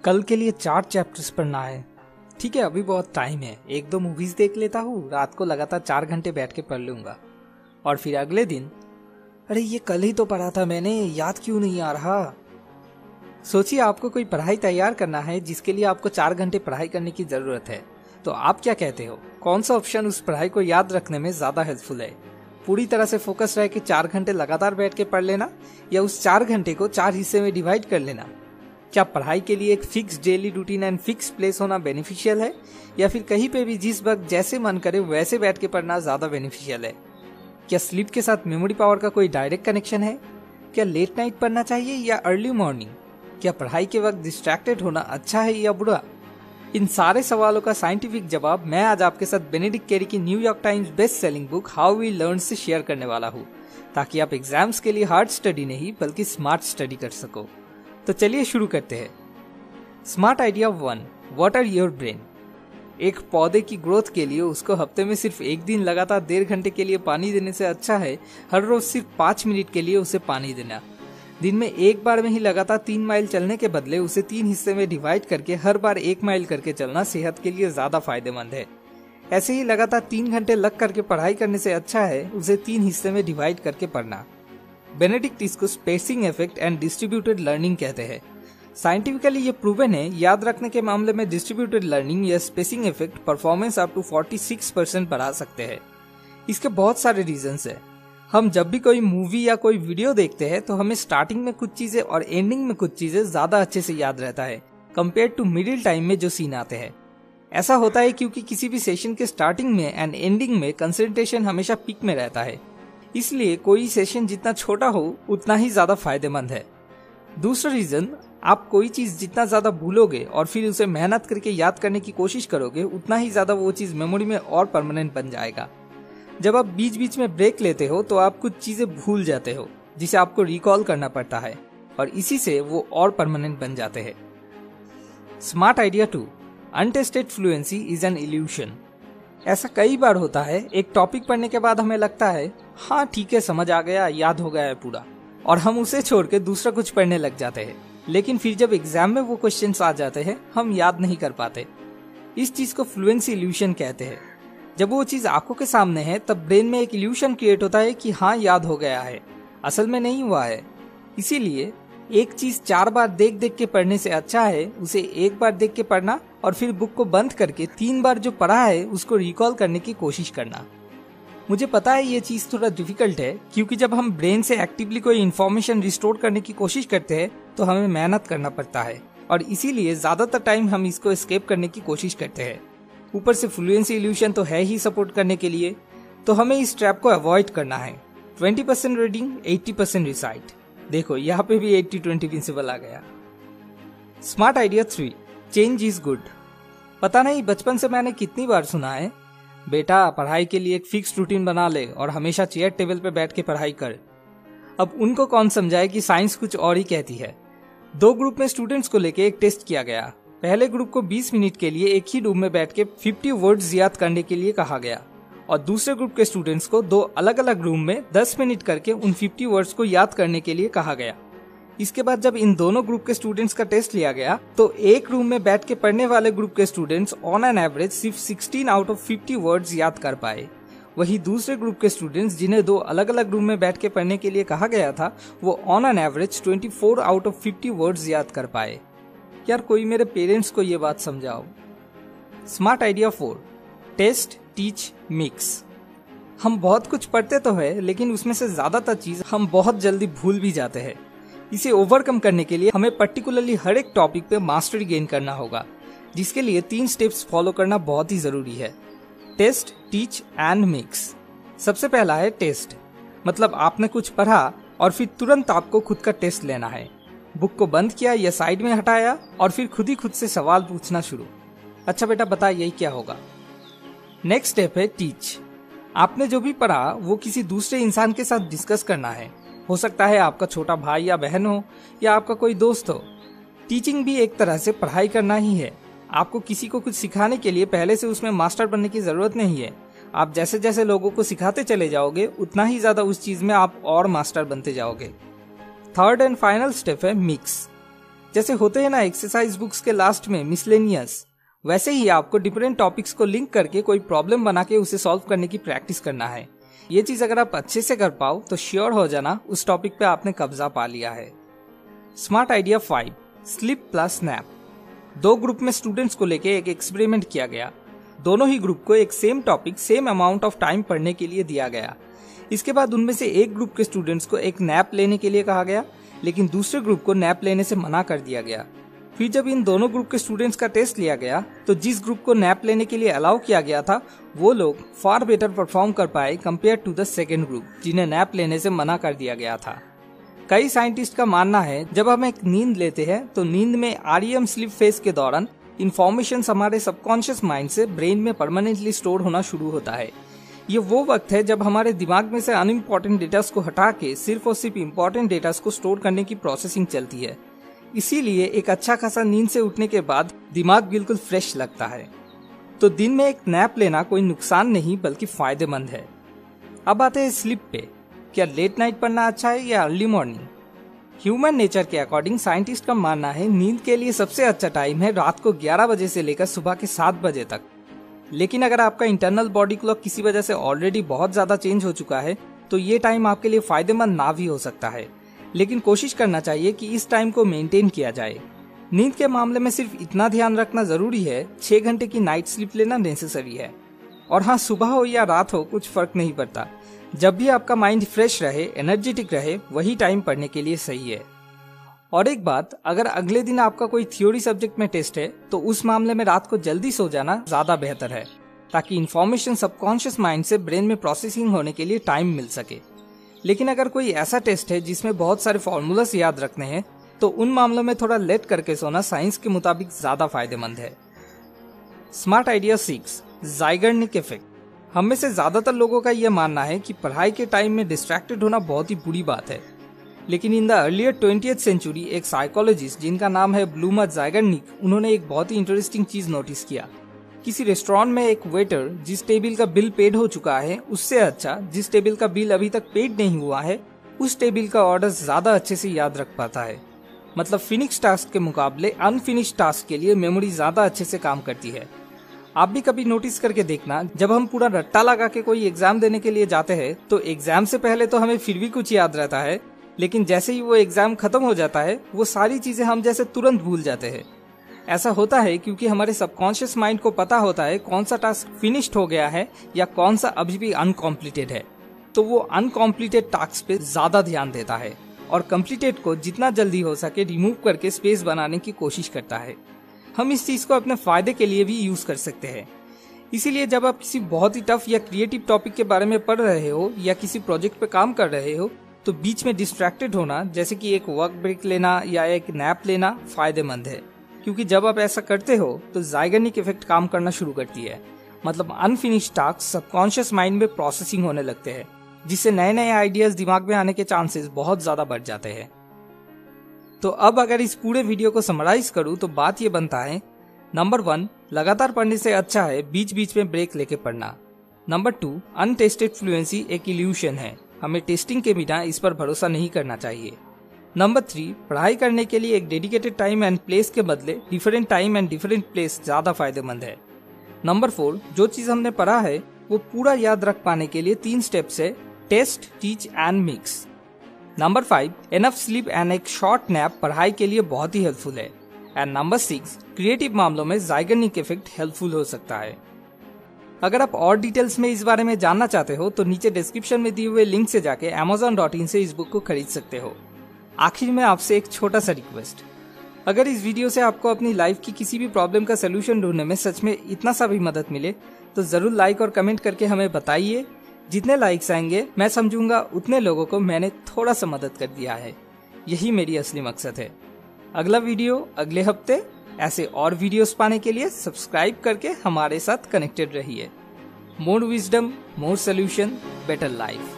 कल के लिए 4 चैप्टर्स पढ़ना है। ठीक है, अभी बहुत टाइम है, 1-2 मूवीज देख लेता हूँ, रात को लगातार 4 घंटे बैठ के पढ़ लूंगा। और फिर अगले दिन, अरे ये कल ही तो पढ़ा था मैंने, याद क्यों नहीं आ रहा। सोचिए आपको कोई पढ़ाई तैयार करना है जिसके लिए आपको 4 घंटे पढ़ाई करने की जरूरत है, तो आप क्या कहते हो, कौन सा ऑप्शन उस पढ़ाई को याद रखने में ज्यादा हेल्पफुल है? पूरी तरह से फोकस रह के 4 घंटे लगातार बैठ के पढ़ लेना, या उस 4 घंटे को 4 हिस्से में डिवाइड कर लेना? क्या पढ़ाई के लिए एक fix daily routine and fix place होना बेनिफिशियल है, या फिर कहीं पे भी जिस वक्त जैसे मन करे वैसे बैठ के पढ़ना ज्यादा बेनिफिशियल है? क्या स्लीप के साथ मेमोरी पावर का कोई डायरेक्ट कनेक्शन है? क्या लेट नाइट पढ़ना चाहिए या अर्ली मॉर्निंग? क्या पढ़ाई के वक्त डिस्ट्रैक्टेड होना अच्छा है या बुरा? इन सारे सवालों का साइंटिफिक जवाब मैं आज आपके साथ बेनेडिक्ट कैरी की New York Times best selling book how we learn से शेयर करने वाला हूँ, ताकि आप एग्जाम्स के लिए हार्ड स्टडी नहीं बल्कि स्मार्ट स्टडी कर सको। तो चलिए शुरू करते हैं। Smart idea 1, water your brain. एक पौधे की ग्रोथ के लिए उसको हफ्ते में सिर्फ 1 दिन लगातार 1.5 घंटे के लिए पानी देने से अच्छा है हर रोज सिर्फ 5 मिनट के लिए उसे पानी देना। दिन में एक बार में ही लगातार 3 माइल चलने के बदले उसे 3 हिस्से में डिवाइड करके हर बार 1 माइल करके चलना सेहत के लिए ज्यादा फायदेमंद है। ऐसे ही लगातार 3 घंटे लग करके पढ़ाई करने से अच्छा है उसे 3 हिस्से में डिवाइड करके पढ़ना। बेनेडिक्ट इसको spacing effect and distributed learning कहते हैं। साइंटिफिकली ये प्रूवन है, याद रखने के मामले में डिस्ट्रीब्यूटेड लर्निंग या spacing effect performance up to 46% बढ़ा सकते हैं। इसके बहुत सारे रीजंस है। हम जब भी कोई मूवी या कोई वीडियो देखते हैं तो हमें स्टार्टिंग में कुछ चीजें और एंडिंग में कुछ चीजें ज्यादा अच्छे से याद रहता है कंपेयर टू मिडिल टाइम में जो सीन आते हैं। ऐसा होता है क्योंकि किसी भी सेशन के स्टार्टिंग में एंड एंडिंग में कंसंट्रेशन हमेशा पीक में रहता है, इसलिए कोई सेशन जितना छोटा हो उतना ही ज्यादा फायदेमंद है। दूसरा रीजन, आप कोई चीज जितना ज्यादा भूलोगे और फिर उसे मेहनत करके याद करने की कोशिश करोगे उतना ही ज्यादा वो चीज मेमोरी में और परमानेंट बन जाएगा। जब आप बीच बीच में ब्रेक लेते हो तो आप कुछ चीजें भूल जाते हो जिसे आपको रिकॉल करना पड़ता है और इसी से वो और परमानेंट बन जाते हैं। Smart idea 2, untested fluency is an illusion. ऐसा कई बार होता है, एक टॉपिक पढ़ने के बाद हमें लगता है हाँ ठीक है, समझ आ गया, याद हो गया है पूरा, और हम उसे छोड़ के दूसरा कुछ पढ़ने लग जाते हैं। लेकिन फिर जब एग्जाम में वो क्वेश्चंस आ जाते हैं हम याद नहीं कर पाते। इस चीज को फ्लुएंसी इल्यूशन कहते हैं। जब वो चीज आंखों के सामने है तब ब्रेन में एक इल्यूशन क्रिएट होता है कि हाँ याद हो गया है, असल में नहीं हुआ है। इसीलिए एक चीज 4 बार देख देख के पढ़ने से अच्छा है उसे 1 बार देख के पढ़ना और फिर बुक को बंद करके 3 बार जो पढ़ा है उसको रिकॉल करने की कोशिश करना। मुझे पता है ये चीज थोड़ा डिफिकल्ट है, क्योंकि जब हम ब्रेन से एक्टिवली कोई इन्फॉर्मेशन रिस्टोर करने की कोशिश करते हैं तो हमें मेहनत करना पड़ता है और इसीलिए ज्यादातर टाइम हम इसको एस्केप करने की कोशिश करते हैं। ऊपर से फ्लुएंसी इल्यूशन तो है ही सपोर्ट करने के लिए, तो हमें इस ट्रैप को अवॉइड करना है। 20% रीडिंग, 80% रिसाइट। देखो यहाँ पे भी 80-20 प्रिंसिपल आ गया। Smart idea 3, change is good. पता नहीं बचपन से मैंने कितनी बार सुना है, बेटा पढ़ाई के लिए एक फिक्स रूटीन बना ले और हमेशा चेयर टेबल पे बैठ के पढ़ाई कर। अब उनको कौन समझाए कि साइंस कुछ और ही कहती है। 2 ग्रुप में स्टूडेंट्स को लेके एक टेस्ट किया गया। पहले ग्रुप को 20 मिनट के लिए एक ही रूम में बैठ के 50 वर्ड्स याद करने के लिए कहा गया और दूसरे ग्रुप के स्टूडेंट्स को 2 अलग अलग रूम में 10 मिनट करके उन 50 वर्ड्स को याद करने के लिए कहा गया। इसके बाद जब इन दोनों ग्रुप के स्टूडेंट्स का टेस्ट लिया गया तो एक रूम में बैठ के पढ़ने वाले ग्रुप के स्टूडेंट्स ऑन एन एवरेज सिर्फ 16 आउट ऑफ 50 वर्ड्स याद कर पाए। वही दूसरे ग्रुप के स्टूडेंट्स जिन्हें 2 अलग अलग रूम में बैठ के पढ़ने के लिए कहा गया था वो on an average 24 out of 50 words याद कर पाए। यार कोई मेरे पेरेंट्स को ये बात समझाओ। Smart idea 4, test, teach, mix. हम बहुत कुछ पढ़ते तो है लेकिन उसमें से ज्यादातर चीज हम बहुत जल्दी भूल भी जाते हैं। इसे ओवरकम करने के लिए हमें पर्टिकुलरली हर एक टॉपिक पे मास्टरी गेन करना होगा, जिसके लिए 3 स्टेप्स फॉलो करना बहुत ही जरूरी है। Test, teach and mix. सबसे पहला है टेस्ट, मतलब आपने कुछ पढ़ा और फिर तुरंत आपको खुद का टेस्ट लेना है। बुक को बंद किया या साइड में हटाया और फिर खुद ही खुद से सवाल पूछना शुरू। अच्छा बेटा बता यही क्या होगा। नेक्स्ट स्टेप है टीच। आपने जो भी पढ़ा वो किसी दूसरे इंसान के साथ डिस्कस करना है। हो सकता है आपका छोटा भाई या बहन हो या आपका कोई दोस्त हो। टीचिंग भी एक तरह से पढ़ाई करना ही है। आपको किसी को कुछ सिखाने के लिए पहले से उसमें मास्टर बनने की जरूरत नहीं है। आप जैसे जैसे लोगों को सिखाते चले जाओगे उतना ही ज्यादा उस चीज में आप और मास्टर बनते जाओगे। थर्ड एंड फाइनल स्टेप है मिक्स। जैसे होते हैं ना एक्सरसाइज बुक्स के लास्ट में मिसलेनियस, वैसे ही आपको डिफरेंट टॉपिक्स को लिंक करके कोई प्रॉब्लम बना के उसे सॉल्व करने की प्रैक्टिस करना है। ये चीज अगर आप अच्छे से कर पाओ तो श्योर हो जाना उस टॉपिक पे आपने कब्जा पा लिया है। Smart idea 5, sleep plus nap. 2 group में स्टूडेंट्स को लेके एक एक्सपेरिमेंट किया गया। दोनों ही ग्रुप को एक same topic same amount of time पढ़ने के लिए दिया गया। इसके बाद उनमें से एक ग्रुप के स्टूडेंट्स को एक नैप लेने के लिए कहा गया, लेकिन दूसरे ग्रुप को नैप लेने से मना कर दिया गया। फिर जब इन दोनों ग्रुप के स्टूडेंट्स का टेस्ट लिया गया तो जिस ग्रुप को नैप लेने के लिए अलाउ किया गया था वो लोग फार बेटर परफॉर्म कर पाए compare to the second group जिन्हें नैप लेने से मना कर दिया गया था। कई साइंटिस्ट का मानना है जब हम एक नींद लेते हैं तो नींद में REM स्लीप फेज के दौरान इंफॉर्मेशन हमारे सबकॉन्शियस माइंड से ब्रेन में परमानेंटली स्टोर होना शुरू होता है। ये वो वक्त है जब हमारे दिमाग में से अनइम्पोर्टेंट डेटा को हटा के सिर्फ और सिर्फ इम्पोर्टेंट डेटा को स्टोर करने की प्रोसेसिंग चलती है। इसीलिए एक अच्छा खासा नींद से उठने के बाद दिमाग बिल्कुल फ्रेश लगता है। तो दिन में एक नैप लेना कोई नुकसान नहीं बल्कि फायदेमंद है। अब आते हैं स्लीप पे। क्या लेट नाइट पढ़ना अच्छा है या अर्ली मॉर्निंग? ह्यूमन नेचर के अकॉर्डिंग साइंटिस्ट का मानना है नींद के लिए सबसे अच्छा टाइम है रात को 11 बजे से लेकर सुबह के 7 बजे तक। लेकिन अगर आपका इंटरनल बॉडी क्लॉक किसी वजह से ऑलरेडी बहुत ज्यादा चेंज हो चुका है तो ये टाइम आपके लिए फायदेमंद ना भी हो सकता है, लेकिन कोशिश करना चाहिए कि इस टाइम को मेंटेन किया जाए। नींद के मामले में सिर्फ इतना ध्यान रखना जरूरी है, 6 घंटे की नाइट स्लीप लेना नेसेसरी है। और हाँ, सुबह हो या रात हो कुछ फर्क नहीं पड़ता, जब भी आपका माइंड फ्रेश रहे, एनर्जेटिक रहे, वही टाइम पढ़ने के लिए सही है। और एक बात, अगर अगले दिन आपका कोई थ्योरी सब्जेक्ट में टेस्ट है तो उस मामले में रात को जल्दी सो जाना ज्यादा बेहतर है, ताकि इन्फॉर्मेशन सबकॉन्शियस माइंड से ब्रेन में प्रोसेसिंग होने के लिए टाइम मिल सके। लेकिन अगर कोई ऐसा टेस्ट है जिसमें बहुत सारे फॉर्मूलास याद रखने हैं तो उन मामलों में थोड़ा लेट करके सोना साइंस के मुताबिक ज्यादा फायदेमंद है। Smart idea 6, Zeigarnik effect. हम में से ज्यादातर लोगों का यह मानना है कि पढ़ाई के टाइम में डिस्ट्रैक्टेड होना बहुत ही बुरी बात है। लेकिन in the earlier 20th century एक साइकोलॉजिस्ट जिनका नाम है ब्लूमर ज़ाइगर्निक, उन्होंने एक बहुत ही इंटरेस्टिंग चीज नोटिस किया। किसी रेस्टोरेंट में एक वेटर जिस टेबल का बिल पेड हो चुका है उससे अच्छा जिस टेबल का बिल अभी तक पेड नहीं हुआ है उस टेबल का ऑर्डर ज्यादा अच्छे से याद रख पाता है। मतलब फिनिश टास्क के मुकाबले अनफिनिश टास्क के लिए मेमोरी ज्यादा अच्छे से काम करती है। आप भी कभी नोटिस करके देखना, जब हम पूरा रट्टा लगा के कोई एग्जाम देने के लिए जाते हैं तो एग्जाम से पहले तो हमें फिर भी कुछ याद रहता है, लेकिन जैसे ही वो एग्जाम खत्म हो जाता है वो सारी चीजें हम जैसे तुरंत भूल जाते हैं। ऐसा होता है क्योंकि हमारे सबकॉन्शियस माइंड को पता होता है कौन सा टास्क फिनिश्ड हो गया है या कौन सा अभी भी अनकॉम्प्लीटेड है, तो वो अनकॉम्प्लीटेड टास्क पे ज्यादा ध्यान देता है और कम्प्लीटेड को जितना जल्दी हो सके रिमूव करके स्पेस बनाने की कोशिश करता है। हम इस चीज को अपने फायदे के लिए भी यूज कर सकते हैं। इसीलिए जब आप किसी बहुत ही टफ या क्रिएटिव टॉपिक के बारे में पढ़ रहे हो या किसी प्रोजेक्ट पे काम कर रहे हो तो बीच में डिस्ट्रैक्टेड होना, जैसे कि एक वर्क ब्रेक लेना या एक नैप लेना, फायदेमंद है। क्योंकि जब आप ऐसा करते हो तो ज़ाइगर्निक इफेक्ट काम करना शुरू करती है। मतलब अनफिनिश्ड टास्क सबकॉन्शियस माइंड में प्रोसेसिंग होने लगते हैं, जिससे नए नए आइडियाज दिमाग में आने के चांसेस बहुत ज्यादा बढ़ जाते हैं। तो अब अगर इस पूरे वीडियो को समराइज करूं तो बात ये बनता है, नंबर 1, लगातार पढ़ने से अच्छा है बीच बीच में ब्रेक लेके पढ़ना। नंबर 2, अनटेस्टेड फ्लुएंसी एक इल्यूशन है, हमें टेस्टिंग के बिना इस पर भरोसा नहीं करना चाहिए। नंबर 3, पढ़ाई करने के लिए एक डेडिकेटेड टाइम एंड प्लेस के बदले different time and different place ज्यादा फायदेमंद है। नंबर 4, जो चीज हमने पढ़ा है वो पूरा याद रख पाने के लिए 3 स्टेप्स है, test, teach and mix. Number 5, enough sleep and एक शॉर्ट नैप पढ़ाई के लिए बहुत ही हेल्पफुल है। एंड नंबर 6, क्रिएटिव मामलों में ज़ाइगर्निक इफेक्ट हेल्पफुल हो सकता है। अगर आप और डिटेल्स में इस बारे में जानना चाहते हो तो नीचे डिस्क्रिप्शन में दिए हुए लिंक से जाके amazon.in से इस बुक को खरीद सकते हो। आखिर में आपसे एक छोटा सा रिक्वेस्ट, अगर इस वीडियो से आपको अपनी लाइफ की किसी भी प्रॉब्लम का सोल्यूशन ढूंढने में सच में इतना सा भी मदद मिले तो जरूर लाइक और कमेंट करके हमें बताइए। जितने लाइक्स आएंगे मैं समझूंगा उतने लोगों को मैंने थोड़ा सा मदद कर दिया है। यही मेरी असली मकसद है। अगला वीडियो अगले हफ्ते। ऐसे और वीडियोस पाने के लिए सब्सक्राइब करके हमारे साथ कनेक्टेड रहिए। मोर विजडम, मोर सोल्यूशन, बेटर लाइफ।